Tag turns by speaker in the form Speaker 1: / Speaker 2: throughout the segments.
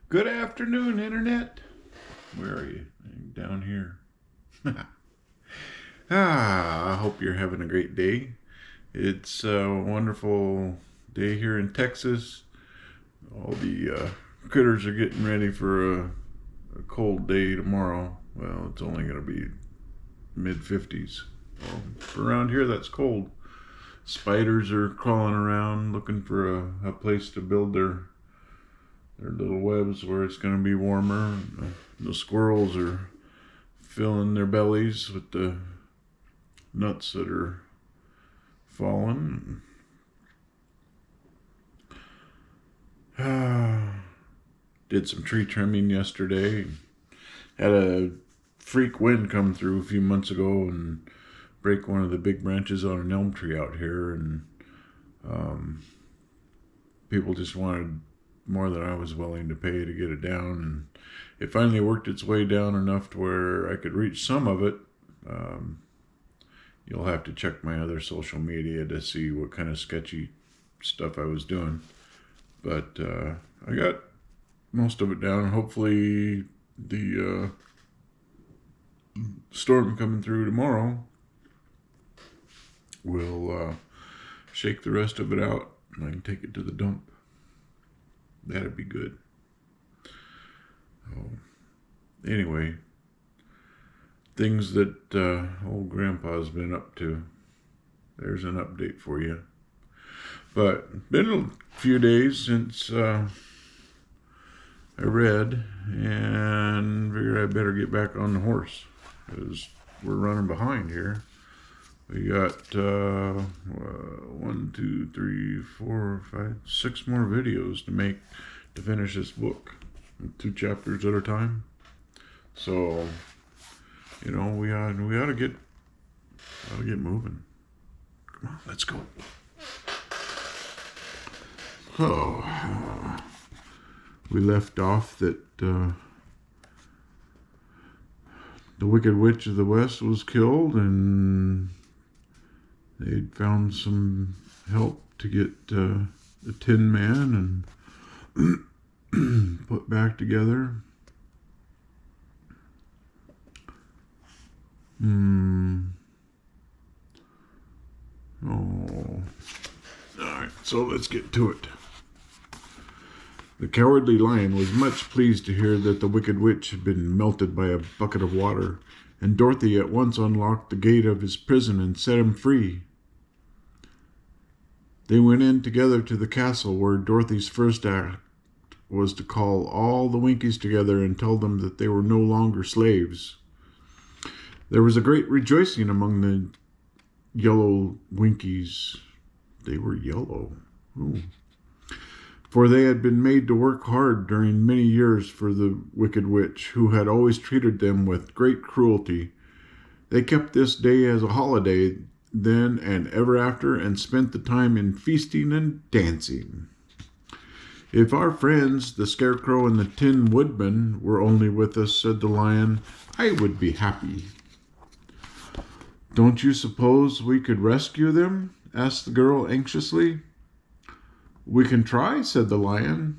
Speaker 1: Good afternoon, Internet. Where are you? Down here. I hope you're having a great day. It's a wonderful day here in Texas. All the critters are getting ready for a cold day tomorrow. Well, it's only going to be mid 50s. Well, for around here, that's cold. Spiders are crawling around looking for a place to build their little webs where it's going to be warmer. The squirrels are filling their bellies with the nuts that are falling. Did some tree trimming yesterday. Had a freak wind come through a few months ago and break one of the big branches on an elm tree out here, and people just wanted more than I was willing to pay to get it down, and it finally worked its way down enough to where I could reach some of it. You'll have to check my other social media to see what kind of sketchy stuff I was doing, but I got most of it down. Hopefully the storm coming through tomorrow will shake the rest of it out and I can take it to the dump. That'd be good. Oh, anyway, things that old Grandpa's been up to. There's an update for you. But been a few days since I read, and figured I better get back on the horse because we're running behind here. We got 1, 2, 3, 4, 5, 6 more videos to make to finish this book, 2 chapters at a time. So, we ought to get moving. Come on, let's go. Oh, we left off that the Wicked Witch of the West was killed, and they'd found some help to get the Tin Man and put back together. Oh. Alright, so let's get to it. The Cowardly Lion was much pleased to hear that the Wicked Witch had been melted by a bucket of water, and Dorothy at once unlocked the gate of his prison and set him free. They went in together to the castle, where Dorothy's first act was to call all the Winkies together and tell them that they were no longer slaves. There was a great rejoicing among the yellow Winkies. They were yellow. Ooh. For they had been made to work hard during many years for the Wicked Witch, who had always treated them with great cruelty. They kept this day as a holiday then and ever after, and spent the time in feasting and dancing. If our friends, the Scarecrow and the Tin Woodman, were only with us, said the Lion, I would be happy. Don't you suppose we could rescue them? Asked the girl anxiously. We can try, said the Lion.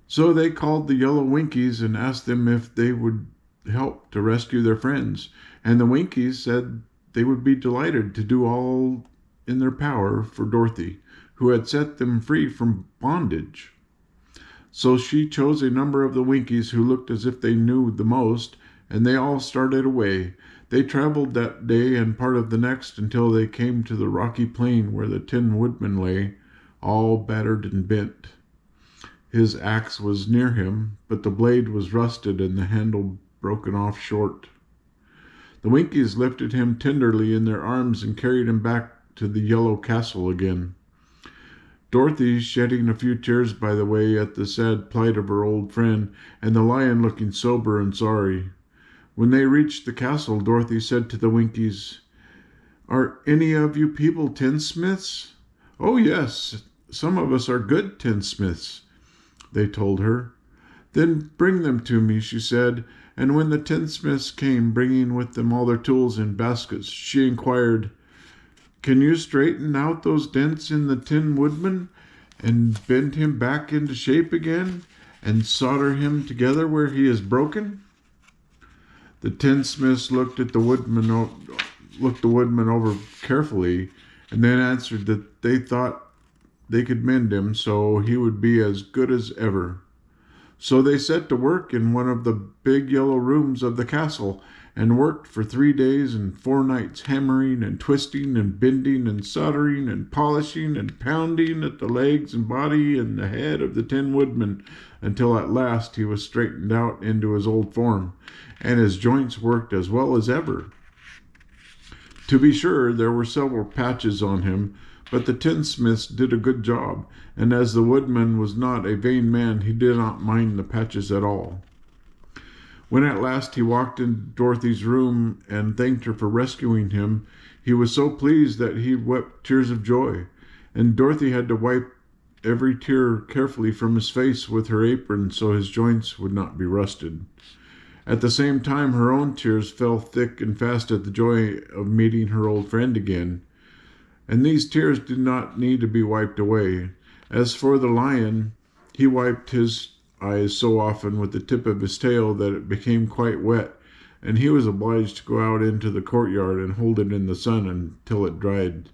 Speaker 1: So they called the yellow Winkies and asked them if they would help to rescue their friends, and the Winkies said they would be delighted to do all in their power for Dorothy, who had set them free from bondage. So she chose a number of the Winkies who looked as if they knew the most, and they all started away. They traveled that day and part of the next until they came to the rocky plain where the Tin Woodman lay, all battered and bent. His axe was near him, but the blade was rusted and the handle broken off short. The Winkies lifted him tenderly in their arms and carried him back to the yellow castle again. Dorothy shedding a few tears by the way at the sad plight of her old friend, and the Lion looking sober and sorry. When they reached the castle, Dorothy said to the Winkies, Are any of you people tinsmiths? Oh, yes, some of us are good tinsmiths, they told her. Then bring them to me, she said, and when the tinsmiths came, bringing with them all their tools in baskets, she inquired, Can you straighten out those dents in the Tin Woodman and bend him back into shape again? and solder him together where he is broken?" The tinsmiths looked the woodman over carefully, and then answered that they thought they could mend him so he would be as good as ever. So they set to work in one of the big yellow rooms of the castle, and worked for 3 days and 4 nights, hammering and twisting and bending and soldering and polishing and pounding at the legs and body and the head of the Tin Woodman, until at last he was straightened out into his old form, and his joints worked as well as ever. To be sure, there were several patches on him, but the tinsmiths did a good job, and as the woodman was not a vain man, he did not mind the patches at all. When at last he walked into Dorothy's room and thanked her for rescuing him, he was so pleased that he wept tears of joy, and Dorothy had to wipe every tear carefully from his face with her apron so his joints would not be rusted. At the same time, her own tears fell thick and fast at the joy of meeting her old friend again, and these tears did not need to be wiped away. As for the lion, he wiped his eyes so often with the tip of his tail that it became quite wet, and he was obliged to go out into the courtyard and hold it in the sun until it dried.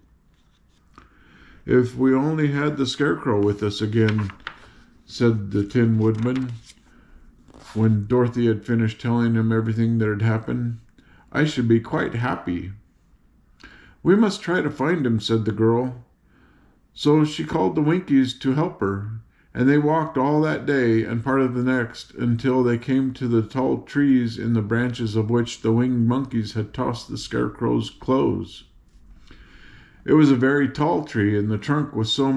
Speaker 1: "If we only had the Scarecrow with us again," said the Tin Woodman, when Dorothy had finished telling him everything that had happened, "I should be quite happy." "We must try to find him," said the girl. So she called the Winkies to help her, and they walked all that day and part of the next until they came to the tall trees in the branches of which the winged monkeys had tossed the Scarecrow's clothes. It was a very tall tree, and the trunk was so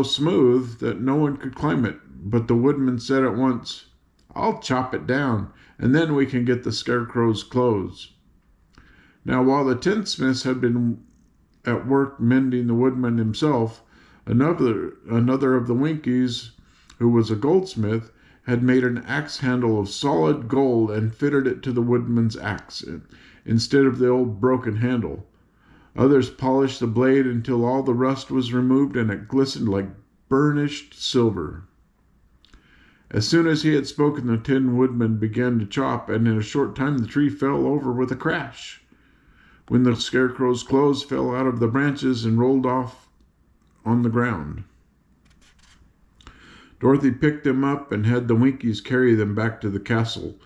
Speaker 1: smooth that no one could climb it. But the woodman said at once, "I'll chop it down, and then we can get the Scarecrow's clothes." Now, while the tinsmiths had been at work mending the woodman himself, another of the Winkies, who was a goldsmith, had made an axe handle of solid gold and fitted it to the woodman's axe instead of the old broken handle. Others polished the blade until all the rust was removed and it glistened like burnished silver. As soon as he had spoken, the Tin Woodman began to chop, and in a short time the tree fell over with a crash, when the Scarecrow's clothes fell out of the branches and rolled off on the ground. Dorothy picked them up and had the Winkies carry them back to the castle,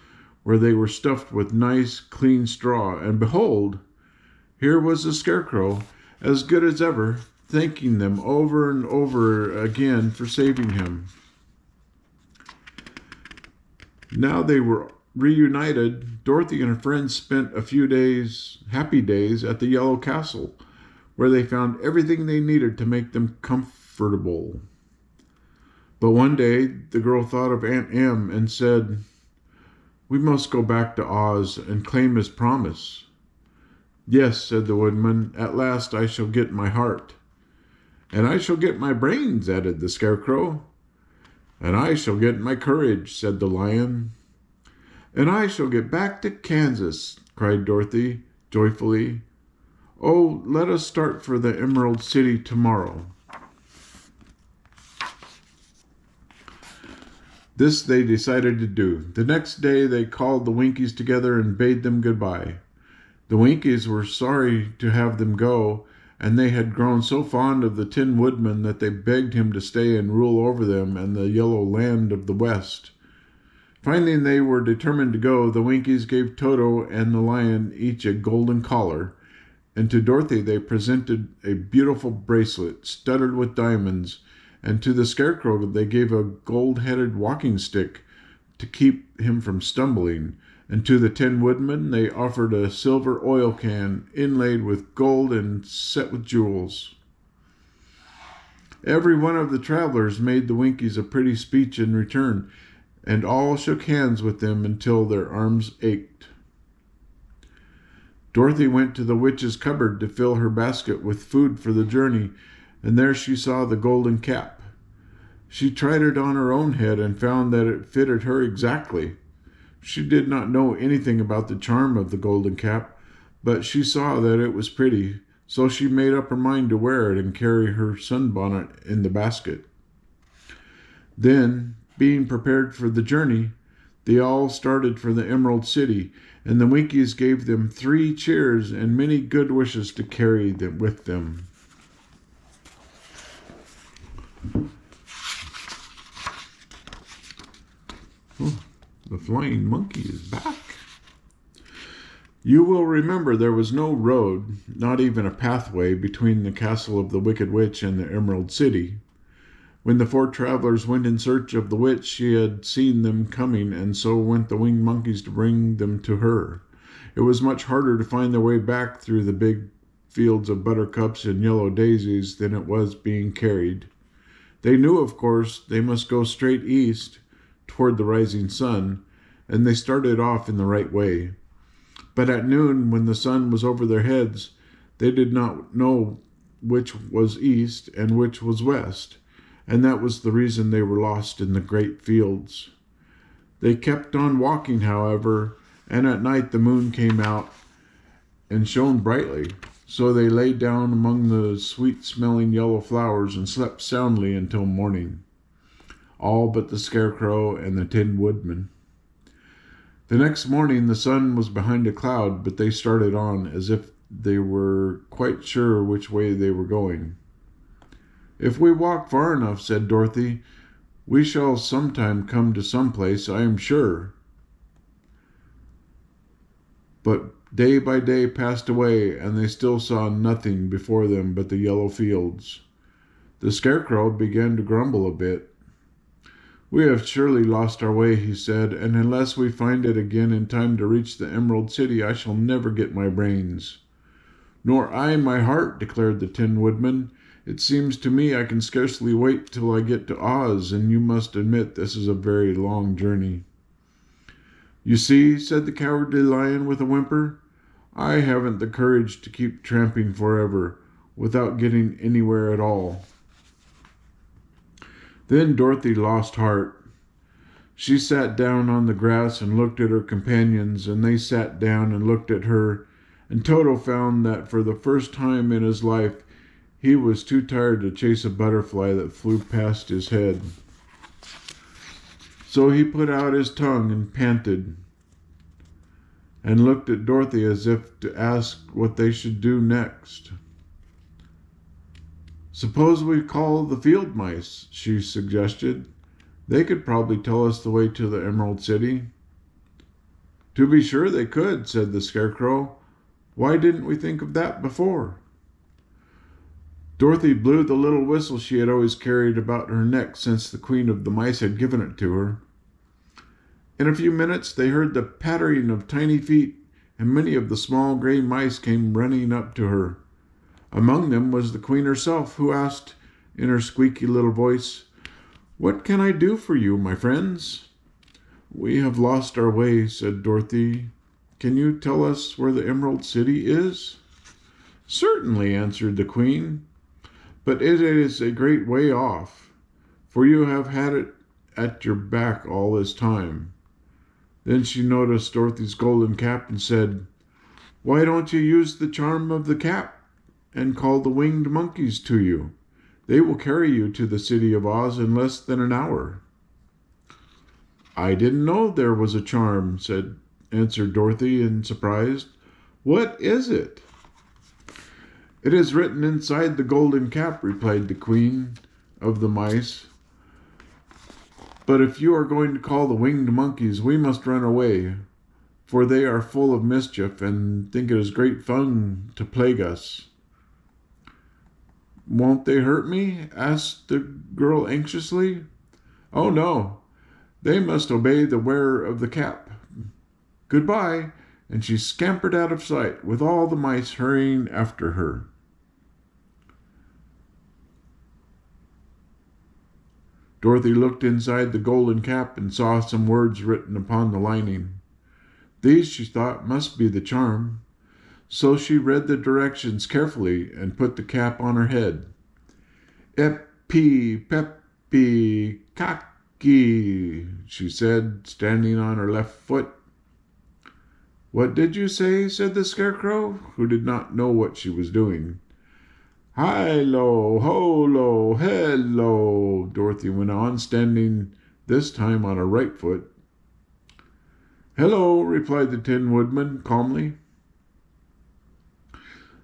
Speaker 1: where they were stuffed with nice, clean straw, and behold, here was the Scarecrow, as good as ever, thanking them over and over again for saving him. Now they were reunited. Dorothy and her friends spent a few happy days at the Yellow Castle, where they found everything they needed to make them comfortable. But one day the girl thought of Aunt Em and said, "We must go back to Oz and claim his promise." "Yes," said the woodman, "at last I shall get my heart." "And I shall get my brains," added the Scarecrow. "And I shall get my courage," said the lion. "And I shall get back to Kansas," cried Dorothy joyfully. "Oh, let us start for the Emerald City tomorrow." This they decided to do. The next day they called the Winkies together and bade them goodbye. The Winkies were sorry to have them go, and they had grown so fond of the Tin Woodman that they begged him to stay and rule over them and the yellow land of the West. Finding they were determined to go, the Winkies gave Toto and the lion each a golden collar, and to Dorothy they presented a beautiful bracelet studded with diamonds, and to the Scarecrow they gave a gold-headed walking stick to keep him from stumbling, and to the Tin Woodman they offered a silver oil can inlaid with gold and set with jewels. Every one of the travelers made the Winkies a pretty speech in return, and all shook hands with them until their arms ached. Dorothy went to the witch's cupboard to fill her basket with food for the journey, and there she saw the golden cap. She tried it on her own head and found that it fitted her exactly. She did not know anything about the charm of the golden cap, but she saw that it was pretty, so she made up her mind to wear it and carry her sunbonnet in the basket. Then, being prepared for the journey, they all started for the Emerald City, and the Winkies gave them 3 cheers and many good wishes to carry them with them. Oh, the flying monkey is back. You will remember there was no road, not even a pathway, between the castle of the Wicked Witch and the Emerald City. When the 4 travelers went in search of the witch, she had seen them coming, and so went the winged monkeys to bring them to her. It was much harder to find their way back through the big fields of buttercups and yellow daisies than it was being carried. They knew, of course, they must go straight east toward the rising sun, and they started off in the right way. But at noon, when the sun was over their heads, they did not know which was east and which was west, and that was the reason they were lost in the great fields. They kept on walking, however, and at night the moon came out and shone brightly. So they lay down among the sweet-smelling yellow flowers and slept soundly until morning, all but the Scarecrow and the Tin Woodman. The next morning the sun was behind a cloud, but they started on as if they were quite sure which way they were going. "If we walk far enough," said Dorothy, "we shall sometime come to some place, I am sure." But day by day passed away, and they still saw nothing before them but the yellow fields. The Scarecrow began to grumble a bit. "We have surely lost our way," he said, "and unless we find it again in time to reach the Emerald City, I shall never get my brains." "Nor I my heart," declared the Tin Woodman. "It seems to me I can scarcely wait till I get to Oz, and you must admit this is a very long journey." "You see," said the Cowardly Lion with a whimper, "I haven't the courage to keep tramping forever without getting anywhere at all." Then Dorothy lost heart. She sat down on the grass and looked at her companions, and they sat down and looked at her, and Toto found that for the first time in his life he was too tired to chase a butterfly that flew past his head. So he put out his tongue and panted, and looked at Dorothy as if to ask what they should do next. "Suppose we call the field mice," she suggested. "They could probably tell us the way to the Emerald City." "To be sure they could," said the Scarecrow. "Why didn't we think of that before?" Dorothy blew the little whistle she had always carried about her neck since the Queen of the Mice had given it to her. In a few minutes they heard the pattering of tiny feet, and many of the small gray mice came running up to her. Among them was the Queen herself, who asked in her squeaky little voice, "What can I do for you, my friends?" "We have lost our way," said Dorothy. "Can you tell us where the Emerald City is?" "Certainly," answered the Queen, "but it is a great way off, for you have had it at your back all this time." Then she noticed Dorothy's golden cap and said, "Why don't you use the charm of the cap and call the winged monkeys to you? They will carry you to the city of Oz in less than an hour." "I didn't know there was a charm," answered Dorothy in surprise. "What is it?" "It is written inside the golden cap," replied the Queen of the Mice. "But if you are going to call the winged monkeys, we must run away, for they are full of mischief and think it is great fun to plague us." "Won't they hurt me?" asked the girl anxiously. "Oh, no. They must obey the wearer of the cap. Goodbye," and she scampered out of sight, with all the mice hurrying after her. Dorothy looked inside the golden cap and saw some words written upon the lining. These, she thought, must be the charm. So she read the directions carefully and put the cap on her head. "Epi, pepi, kaki," she said, standing on her left foot. "What did you say?" said the Scarecrow, who did not know what she was doing. Hi-lo, ho-lo, hello, Dorothy went on, standing this time on her right foot. Hello, replied the Tin Woodman calmly.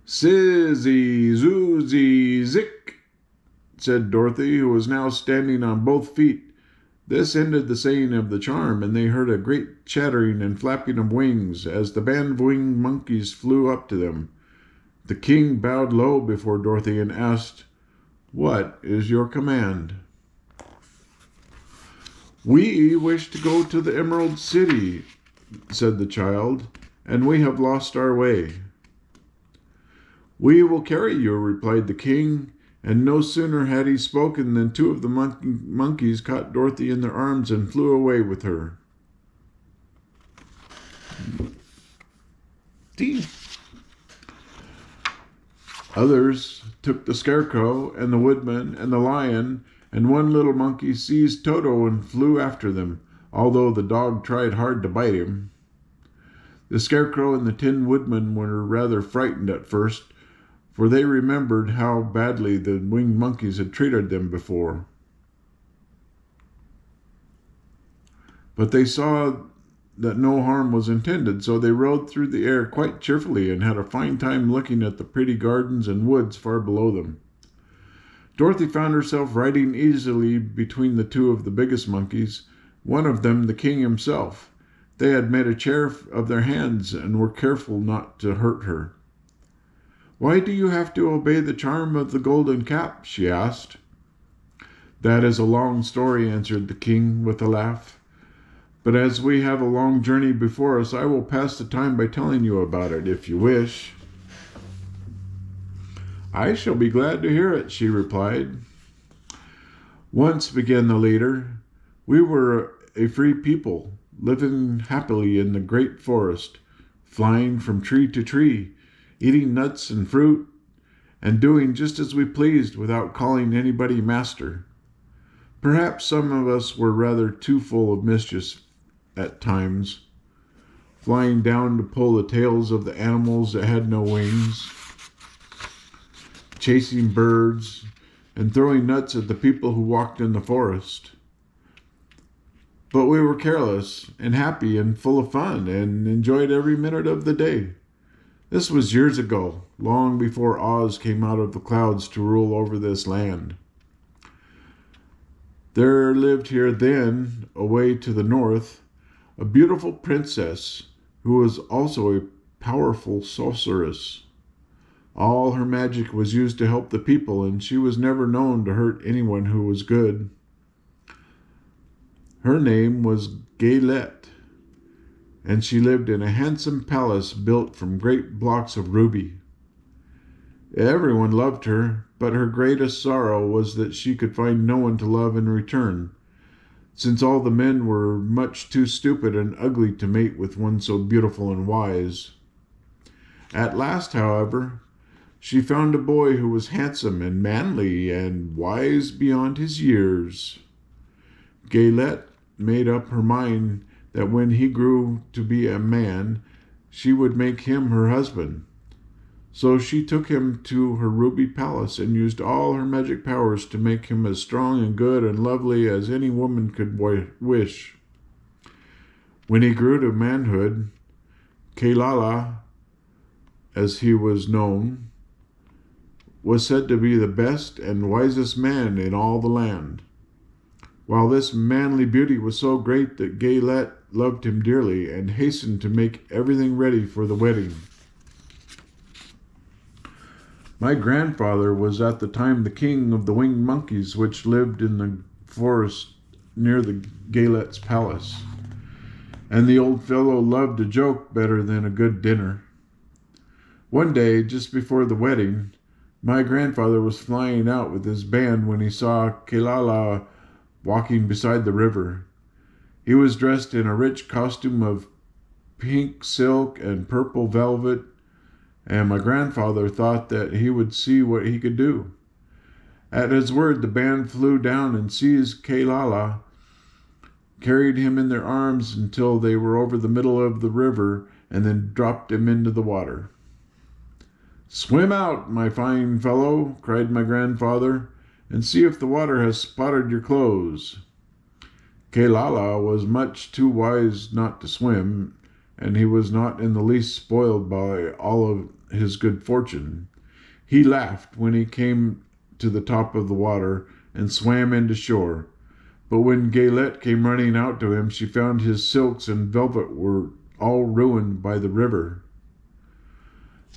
Speaker 1: Sizzy, zoozy, zick, said Dorothy, who was now standing on both feet. This ended the saying of the charm, and they heard a great chattering and flapping of wings as the band of winged monkeys flew up to them. The king bowed low before Dorothy and asked, "What is your command?" "We wish to go to the Emerald City," said the child, "and we have lost our way." "We will carry you," replied the king, and no sooner had he spoken than two of the monkeys caught Dorothy in their arms and flew away with her. Others took the Scarecrow and the Woodman and the Lion, and one little monkey seized Toto and flew after them, although the dog tried hard to bite him. The Scarecrow and the Tin Woodman were rather frightened at first, for they remembered how badly the winged monkeys had treated them before. But they saw that no harm was intended, so they rode through the air quite cheerfully and had a fine time looking at the pretty gardens and woods far below them. Dorothy found herself riding easily between the two of the biggest monkeys, one of them the king himself. They had made a chair of their hands and were careful not to hurt her. "Why do you have to obey the charm of the golden cap?" she asked. "That is a long story," answered the king with a laugh. "But as we have a long journey before us, I will pass the time by telling you about it, if you wish." "I shall be glad to hear it," she replied. "Once," began the leader, "we were a free people, living happily in the great forest, flying from tree to tree, eating nuts and fruit, and doing just as we pleased without calling anybody master. Perhaps some of us were rather too full of mischief at times, flying down to pull the tails of the animals that had no wings, chasing birds, and throwing nuts at the people who walked in the forest. But we were careless and happy and full of fun and enjoyed every minute of the day. This was years ago, long before Oz came out of the clouds to rule over this land. There lived here then, away to the north, a beautiful princess who was also a powerful sorceress. All her magic was used to help the people, and she was never known to hurt anyone who was good. Her name was Gaylette, and she lived in a handsome palace built from great blocks of ruby. Everyone loved her, but her greatest sorrow was that she could find no one to love in return, since all the men were much too stupid and ugly to mate with one so beautiful and wise. At last, however, she found a boy who was handsome and manly and wise beyond his years. Gaylette made up her mind that when he grew to be a man, she would make him her husband. So she took him to her ruby palace and used all her magic powers to make him as strong and good and lovely as any woman could wish. When he grew to manhood, Kailala, as he was known, was said to be the best and wisest man in all the land. While this manly beauty was so great that Gaylette loved him dearly and hastened to make everything ready for the wedding. My grandfather was at the time the king of the winged monkeys, which lived in the forest near the Gaylette's palace, and the old fellow loved a joke better than a good dinner. One day, just before the wedding, my grandfather was flying out with his band when he saw Kailala walking beside the river. He was dressed in a rich costume of pink silk and purple velvet, and my grandfather thought that he would see what he could do. At his word, the band flew down and seized Kailala, carried him in their arms until they were over the middle of the river, and then dropped him into the water. "Swim out, my fine fellow," cried my grandfather, "and see if the water has spotted your clothes." Kalala was much too wise not to swim, and he was not in the least spoiled by all of his good fortune. He laughed when he came to the top of the water and swam into shore. But when Gaylette came running out to him, she found his silks and velvet were all ruined by the river.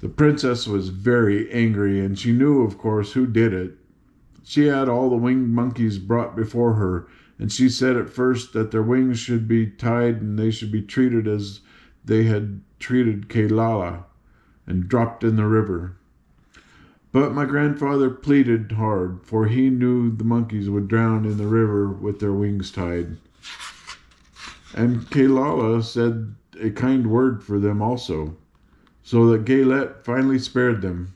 Speaker 1: The princess was very angry, and she knew, of course, who did it. She had all the winged monkeys brought before her, and she said at first that their wings should be tied and they should be treated as they had treated Kalala, and dropped in the river. But my grandfather pleaded hard, for he knew the monkeys would drown in the river with their wings tied. And Kalala said a kind word for them also, so that Gaylette finally spared them,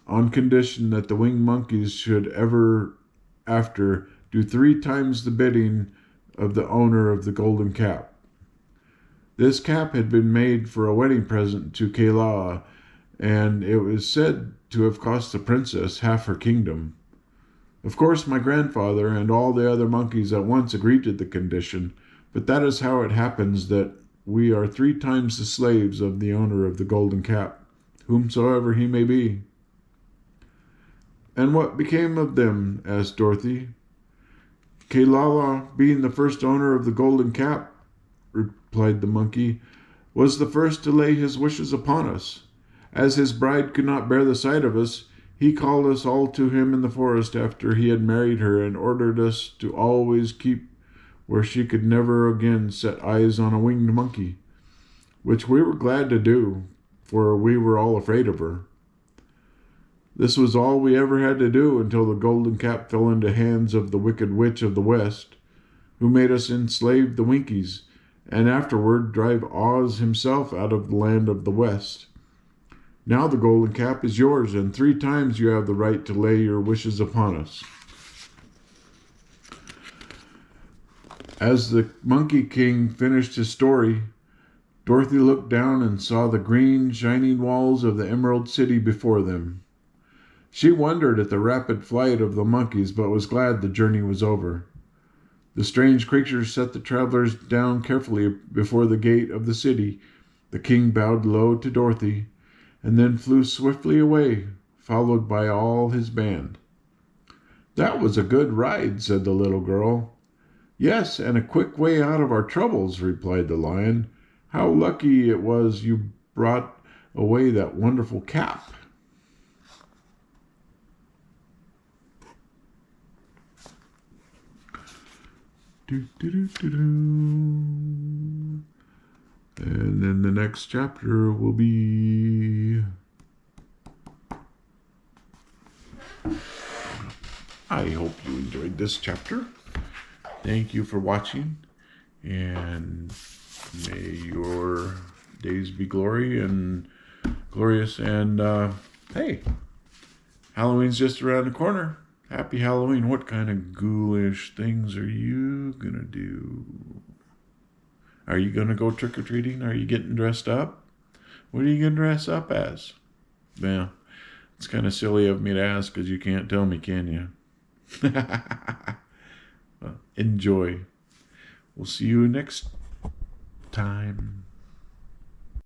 Speaker 1: on condition that the winged monkeys should ever after do 3 times the bidding of the owner of the golden cap. This cap had been made for a wedding present to Kalala, and it was said to have cost the princess half her kingdom. Of course, my grandfather and all the other monkeys at once agreed to the condition, but that is how it happens that we are 3 times the slaves of the owner of the golden cap, whomsoever he may be. "And what became of them?" asked Dorothy. "Kalala, being the first owner of the golden cap," replied the monkey, "was the first to lay his wishes upon us. As his bride could not bear the sight of us, he called us all to him in the forest after he had married her, and ordered us to always keep where she could never again set eyes on a winged monkey, which we were glad to do, for we were all afraid of her. This was all we ever had to do until the golden cap fell into hands of the wicked witch of the West, who made us enslave the Winkies, and afterward drive Oz himself out of the land of the West. Now the golden cap is yours, and 3 times you have the right to lay your wishes upon us." As the Monkey King finished his story, Dorothy looked down and saw the green, shining walls of the Emerald City before them. She wondered at the rapid flight of the monkeys, but was glad the journey was over. The strange creatures set the travelers down carefully before the gate of the city. The king bowed low to Dorothy, and then flew swiftly away, followed by all his band. "That was a good ride," said the little girl. "Yes, and a quick way out of our troubles," replied the lion. "How lucky it was you brought away that wonderful cap." And then the next chapter will be... I hope you enjoyed this chapter. Thank you for watching, and may your days be glorious. And hey, Halloween's just around the corner. Happy Halloween. What kind of ghoulish things are you gonna do? Are you gonna go trick-or-treating? Are you getting dressed up? What are you gonna dress up as? Well, it's kind of silly of me to ask because you can't tell me, can you? Well, enjoy. We'll see you next time.